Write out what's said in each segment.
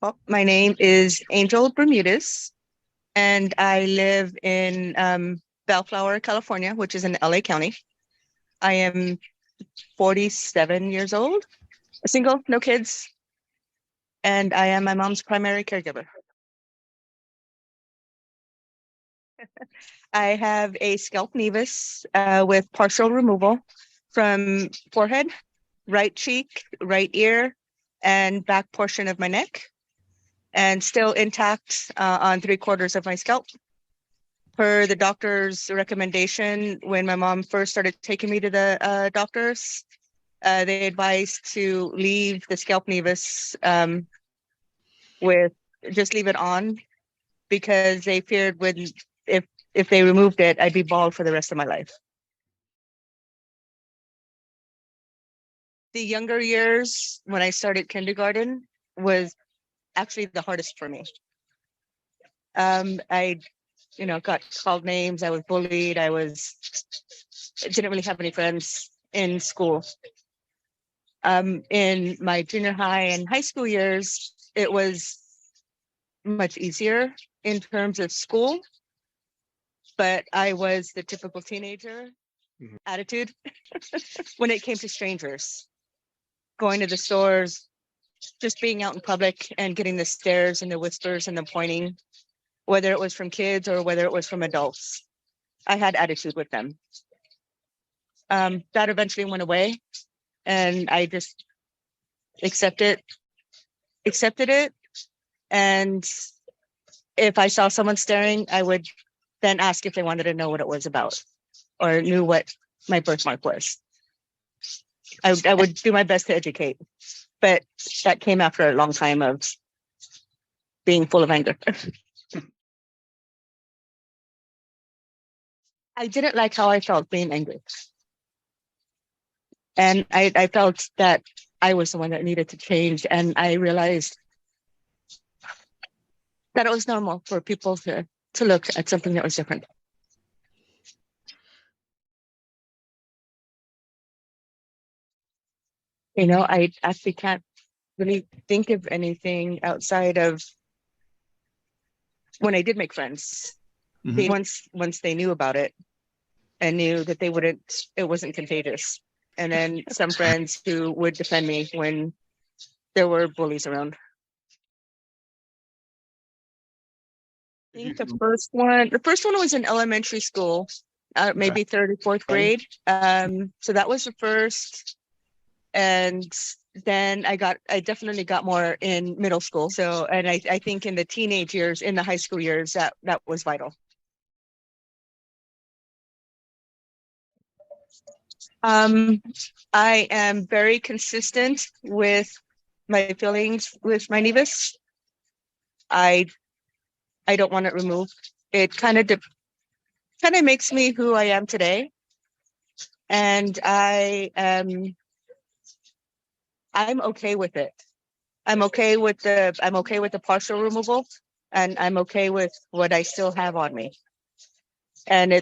Well, my name is Angel Bermudez, and I live in Bellflower, California, which is in LA County. I am 47 years old, single, no kids, and I am my mom's primary caregiver. I have a scalp nevus with partial removal from forehead, right cheek, right ear, and back portion of my neck, and still intact on 3/4 of my scalp. Per the doctor's recommendation, when my mom first started taking me to the doctors, they advised to leave the scalp nevus with just leave it on because they feared when if if they removed it, I'd be bald for the rest of my life. The younger years when I started kindergarten was actually the hardest for me. I got called names. I was bullied. Didn't really have any friends in school. In my junior high and high school years, it was much easier in terms of school, but I was the typical teenager attitude when it came to strangers, going to the stores, just being out in public and getting the stares and the whispers and the pointing, whether it was from kids or whether it was from adults. I had attitude with them. That eventually went away, and I just accepted it. And if I saw someone staring, I would then ask if they wanted to know what it was about or knew what my birthmark was. I would do my best to educate, but that came after a long time of being full of anger. I didn't like how I felt being angry. And I felt that I was the one that needed to change. And I realized that it was normal for people to look at something that was different. I actually can't really think of anything outside of when I did make friends. Once they knew about it and knew that it wasn't contagious. And then some friends who would defend me when there were bullies around. I think the first one was in elementary school, maybe third or fourth grade. So that was the first. And then I definitely got more in middle school. So, and I think in the teenage years, in the high school years, that was vital. I am very consistent with my feelings with my nevus. I don't want it removed. It kind of makes me who I am today, and I'm okay with it. I'm okay with the partial removal, and I'm okay with what I still have on me. And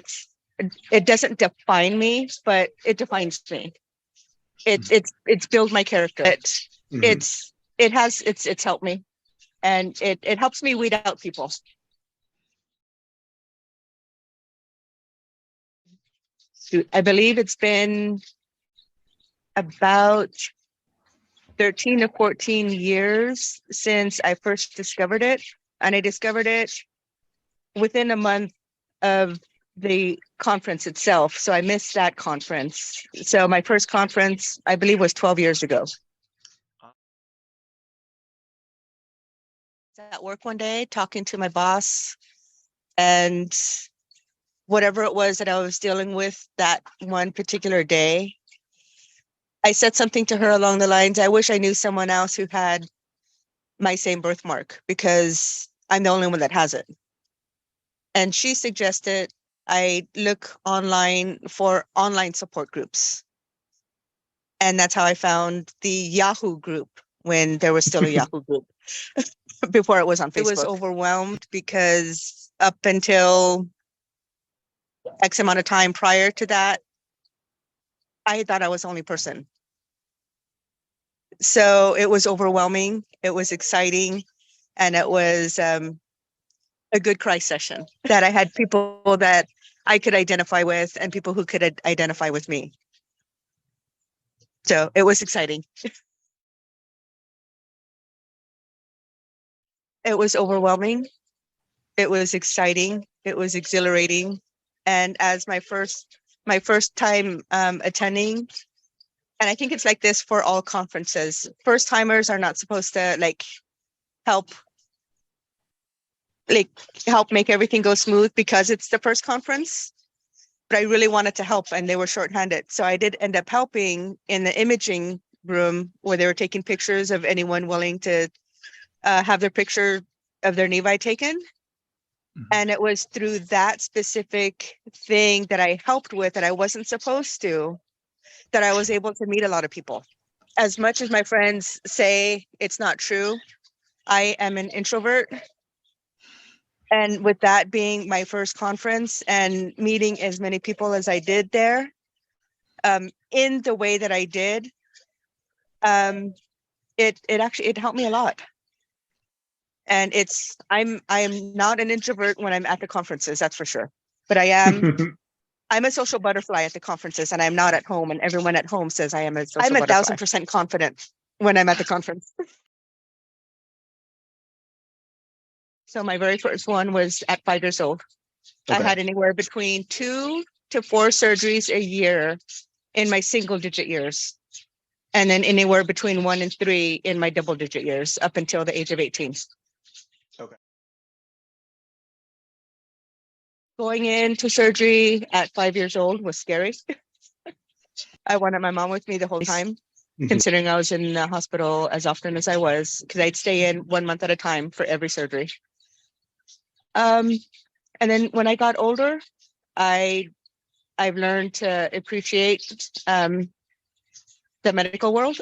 it doesn't define me, but it defines me. It's built my character. It's helped me, and it helps me weed out people. I believe it's been about 13 to 14 years since I first discovered it, and I discovered it within a month of the conference itself. So I missed that conference. So my first conference, I believe, was 12 years ago. At work one day, talking to my boss, and whatever it was that I was dealing with that one particular day, I said something to her along the lines, I wish I knew someone else who had my same birthmark because I'm the only one that has it. And she suggested I look online for online support groups. And that's how I found the Yahoo group when there was still a Yahoo group before it was on Facebook. I was overwhelmed because up until X amount of time prior to that, I thought I was the only person. So it was overwhelming. It was exciting. And it was a good cry session that I had people that I could identify with and people who could identify with me. So it was exciting. It was overwhelming. It was exciting. It was exhilarating. And as my first time attending, and I think it's like this for all conferences. First timers are not supposed to help like help make everything go smooth because it's the first conference. But I really wanted to help and they were shorthanded. So I did end up helping in the imaging room where they were taking pictures of anyone willing to have their picture of their nevi taken. And it was through that specific thing that I helped with that I wasn't supposed to, that I was able to meet a lot of people. As much as my friends say it's not true, I am an introvert. And with that being my first conference and meeting as many people as I did there, in the way that I did, it helped me a lot. And I'm not an introvert when I'm at the conferences, that's for sure. But I'm a social butterfly at the conferences and I'm not at home. And everyone at home says I am a social butterfly. I'm 1,000% confident when I'm at the conference. So my very first one was at 5 years old. Okay. I had anywhere between 2 to 4 surgeries a year in my single digit years. And then anywhere between 1 and 3 in my double digit years up until the age of 18. Okay. Going into surgery at 5 years old was scary. I wanted my mom with me the whole time, considering I was in the hospital as often as I was, because I'd stay in 1 month at a time for every surgery. And then when I got older, I've learned to appreciate the medical world,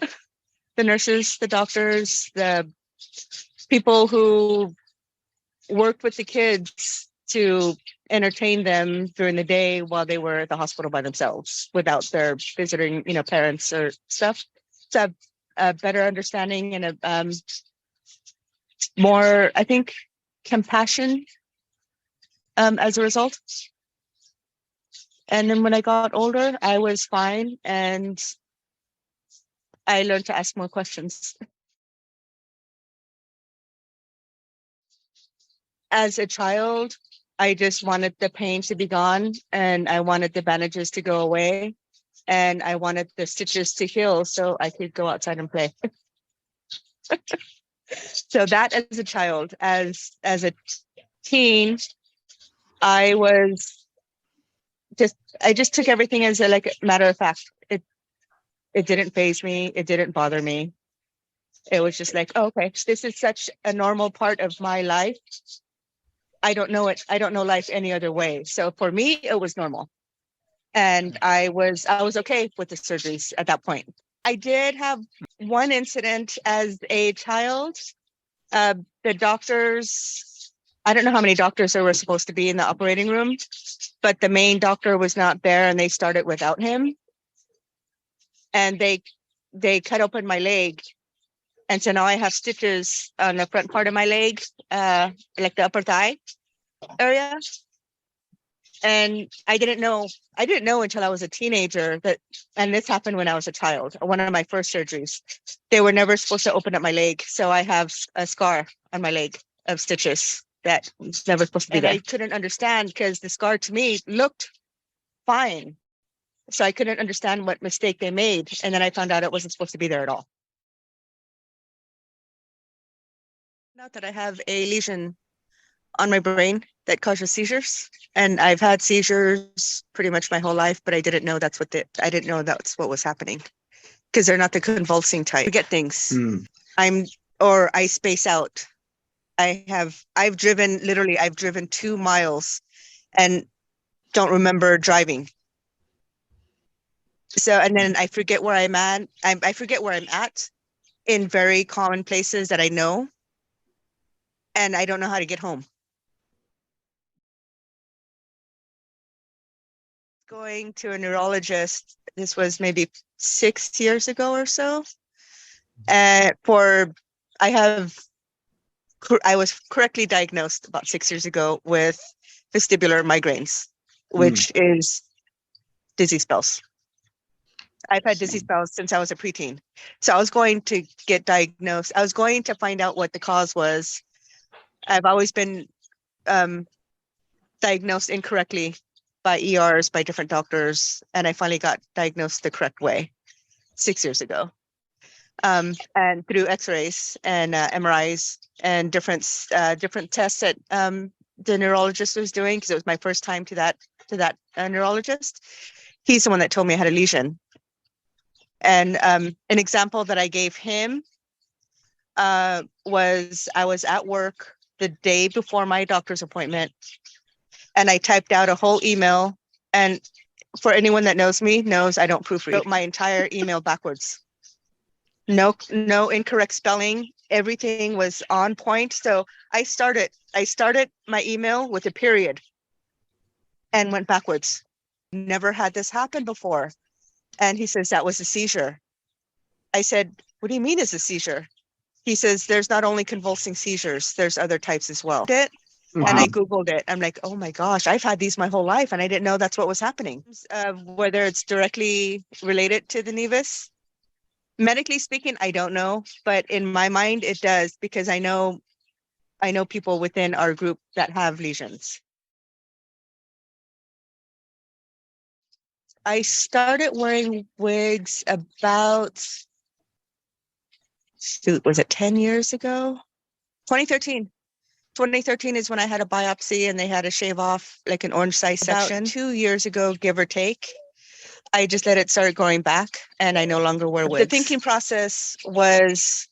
the nurses, the doctors, the people who worked with the kids to entertain them during the day while they were at the hospital by themselves without their visiting, parents or stuff. It's a better understanding and a more, I think, compassion as a result. And then when I got older, I was fine and I learned to ask more questions. As a child, I just wanted the pain to be gone and I wanted the bandages to go away and I wanted the stitches to heal so I could go outside and play. So that as a child, as a teen, I just took everything as a matter of fact. It didn't faze me. It didn't bother me. It was just like, oh, okay, this is such a normal part of my life. I don't know it. I don't know life any other way. So for me, it was normal. And I was okay with the surgeries at that point. I did have one incident as a child. The doctors, I don't know how many doctors there were supposed to be in the operating room, but the main doctor was not there and they started without him. And they cut open my leg. And so now I have stitches on the front part of my leg, like the upper thigh area. And I didn't know until I was a teenager and this happened when I was a child, one of my first surgeries. They were never supposed to open up my leg. So I have a scar on my leg of stitches that was never supposed to be there. I couldn't understand because the scar to me looked fine. So I couldn't understand what mistake they made. And then I found out it wasn't supposed to be there at all. Not that I have a lesion on my brain that causes seizures. And I've had seizures pretty much my whole life, but I didn't know that's what was happening because they're not the convulsing type. I forget things. I space out. I've driven 2 miles and don't remember driving. So, and then I forget where I'm at. I forget where I'm at in very common places that I know. And I don't know how to get home. Going to a neurologist, this was maybe 6 years ago or so. I have I was correctly diagnosed about 6 years ago with vestibular migraines, which is dizzy spells. I've had dizzy spells since I was a preteen. So I was going to get diagnosed. I was going to find out what the cause was. I've always been diagnosed incorrectly by ERs, by different doctors, and I finally got diagnosed the correct way 6 years ago. And through X-rays and MRIs and different tests that the neurologist was doing, because it was my first time to that neurologist. He's the one that told me I had a lesion. And an example that I gave him was I was at work the day before my doctor's appointment, and I typed out a whole email. And for anyone that knows me, knows I don't proofread. I wrote my entire email backwards. No incorrect spelling. Everything was on point. So I started my email with a period and went backwards. Never had this happen before. And he says, that was a seizure. I said, what do you mean it's a seizure? He says, there's not only convulsing seizures, there's other types as well. And I Googled it. I'm like, oh my gosh, I've had these my whole life, and I didn't know that's what was happening. Whether it's directly related to the nevus, medically speaking, I don't know, but in my mind, it does, because I know people within our group that have lesions. I started wearing wigs about, was it 10 years ago? 2013. 2013 is when I had a biopsy and they had to shave off like an orange size section. About 2 years ago, give or take, I just let it start growing back, and I no longer wear wigs. The thinking process was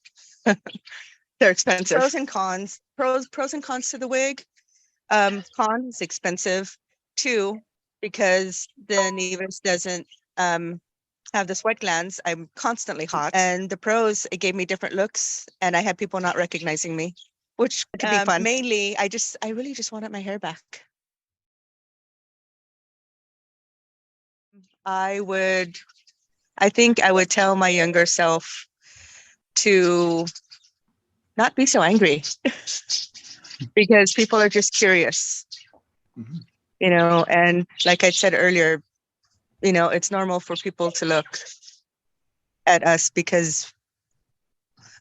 they're expensive. Pros and cons. Pros and cons to the wig. Cons, expensive. 2, because the nevus doesn't have the sweat glands. I'm constantly hot. And the pros, it gave me different looks, and I had people not recognizing me, which could be fun. Mainly, I really just wanted my hair back. I think I would tell my younger self to not be so angry because people are just curious, and like I said earlier, it's normal for people to look at us because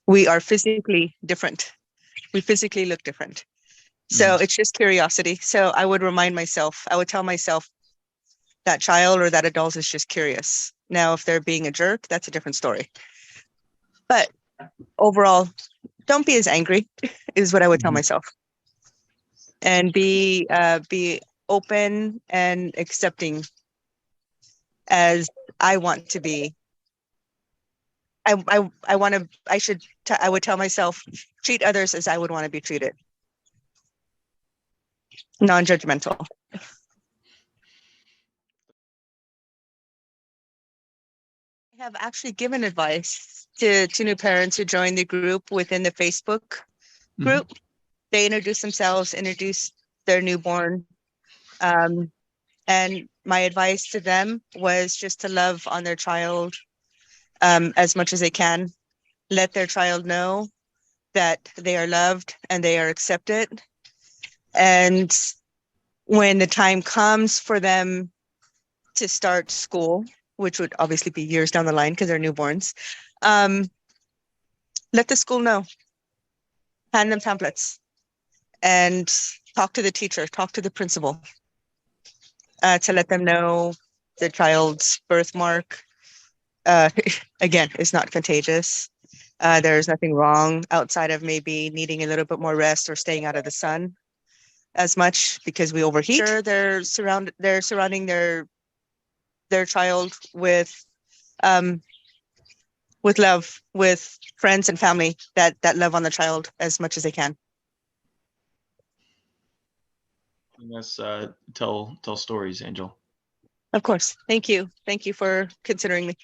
we are physically different. We physically look different. So it's just curiosity. So I would tell myself that child or that adult is just curious. Now, if they're being a jerk, that's a different story. But overall, don't be as angry is what I would tell myself. And be open and accepting as I want to be. I would tell myself, treat others as I would want to be treated. Non-judgmental. I have actually given advice to new parents who join the group within the Facebook group. They introduce themselves, introduce their newborn. And my advice to them was just to love on their child as much as they can. Let their child know that they are loved and they are accepted. And when the time comes for them to start school, which would obviously be years down the line because they're newborns, let the school know. Hand them pamphlets and talk to the teacher, talk to the principal to let them know the child's birthmark, again, is not contagious. There's nothing wrong outside of maybe needing a little bit more rest or staying out of the sun as much because we overheat. Sure, they're surrounding their child with love, with friends and family that love on the child as much as they can. Yes, tell stories, Angel. Of course. Thank you for considering me.